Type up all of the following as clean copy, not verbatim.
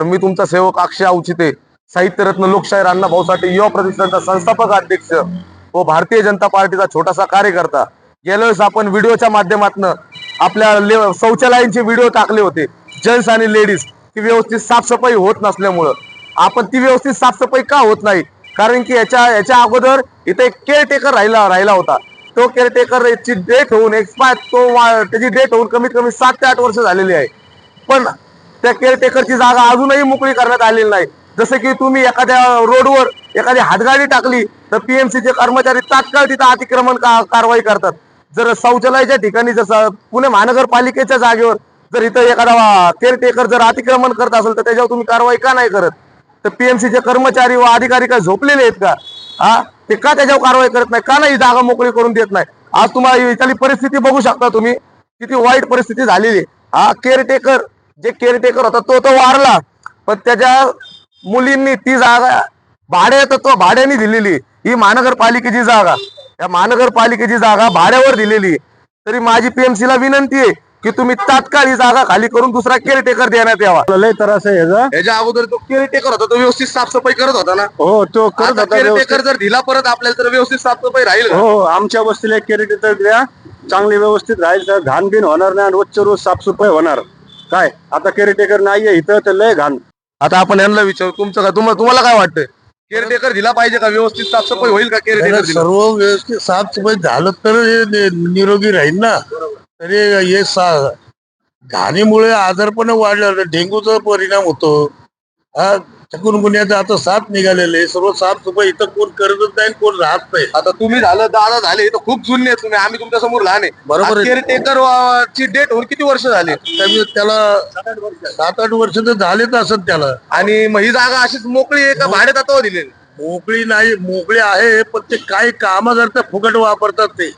मी तुमचा सेवक अक्षय अवचिते, साहित्यरत्न लोकशाहीर अण्णाभाऊ साठे युवा प्रतिष्ठानचा संस्थापक अध्यक्ष व भारतीय जनता पार्टीचा छोटासा कार्यकर्ता। गेल्या वेळेस आपण व्हिडिओच्या माध्यमातून आपल्या शौचालयांचे व्हिडिओ टाकले होते, जेंट्स आणि लेडीज, की व्यवस्थित साफसफाई होत नसल्यामुळं आपण ती व्यवस्थित साफसफाई का होत नाही, कारण की याच्या अगोदर इथे एक केअरटेकर राहिला होता। तो केअरटेकर ची डेट होऊन एक्सपायर, त्याची डेट होऊन कमीत कमी 7 ते 8 वर्ष झालेली आहे, पण त्या केअरटेकरची जागा अजूनही मोकळी करण्यात आलेली नाही। जसे की तुम्ही एखाद्या रोडवर एखादी हातगाडी टाकली तर पीएमसीचे कर्मचारी तात्काळ तिथं अतिक्रमण कारवाई करतात। जर शौचालयाच्या ठिकाणी, जसं पुणे महानगरपालिकेच्या जागेवर जर इथं एखादा केअरटेकर जर अतिक्रमण करत असेल तर त्याच्यावर तुम्ही कारवाई का नाही करत? तर पीएमसीचे कर्मचारी व अधिकारी काय झोपलेले आहेत का? ते का त्याच्यावर कारवाई करत नाही? का नाही जागा मोकळी करून देत नाही? आज तुम्हाला इथली परिस्थिती बघू शकता तुम्ही, किती वाईट परिस्थिती झालेली। केअरटेकर, जे केअरटेकर होता तो वारला, पण त्याच्या मुलींनी ती जागा भाड्याने दिलेली। ही महानगरपालिकेची जागा, या महानगरपालिकेची जागा भाड्यावर दिलेली। तरी माझी पीएमसीला विनंती आहे की तुम्ही तात्काळ ही जागा खाली करून दुसरा केअरटेकर देण्यात यावा। लय त्रास आहे याच्या अगोदर तो केअरटेकर होता, तो व्यवस्थित साफसफाई करत होता ना? हो, तो करत होता। केअरटेकर जर दिला परत आपल्याला तर व्यवस्थित साफसफाई राहील का? हो, आमच्या वस्तीला केअरटेकर द्या, चांगली व्यवस्थित राहील, तर घाण बिन होणार नाही, रोजच्या रोज साफसफाई होणार। काय आता केअरटेकर नाहीये इथं, तर लय घाण। आता आपण यांना विचारू, तुमचं काय, तुम्हाला काय वाटतंय? केअरटेकर दिला पाहिजे का? व्यवस्थित साफसफाई होईल का केअरटेकर दिला? सर्व व्यवस्थित साफसफाई झालं तर हे निरोगी राहील ना। तरी हे घाणीमुळे आजारपण वाढलं, डेंग्यूचा परिणाम होतो, चिकुनगुन्याचं आता साप निघालेले, सर्व साफसफाई इथं कोण करतच नाही, कोण राहत नाही। आता तुम्ही झालं, दादा झाले, तर खूप जुने आहेत तुम्ही, आम्ही तुमच्या समोर लहान आहे। बरोबर आहे। केअरटेकर ची डेट होऊन किती वर्ष झाली? त्याला 7-8 वर्ष तर झालेच असत त्याला। आणि मग ही जागा अशीच मोकळी आहे का भाड्यात आता दिलेली? मोकळी नाही, मोकळी आहे, पण ते काही काम करता फुकट वापरतात ते।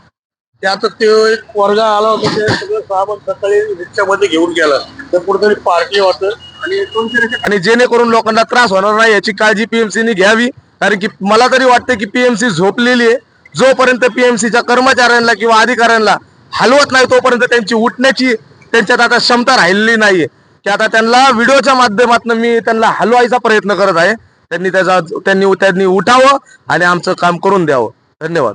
आता ते एक वर्गा आला होता, ते सगळं सामान सकाळी रिक्षामध्ये घेऊन गेला, तर कुठेतरी पार्टी होतं आणि जेणेकरून लोकांना त्रास होणार नाही याची काळजी पीएमसीने घ्यावी। कारण की मला तरी वाटतं की पीएमसी झोपलेली आहे। जोपर्यंत पीएमसीच्या कर्मचाऱ्यांना किंवा अधिकाऱ्यांना हलवत नाही तोपर्यंत त्यांची उठण्याची त्यांच्यात आता क्षमता राहिलेली नाहीये, की आता त्यांना व्हिडिओच्या माध्यमातून मी त्यांना हलवायचा प्रयत्न करत आहे। त्यांनी उठावं आणि आमचं काम करून द्यावं। धन्यवाद।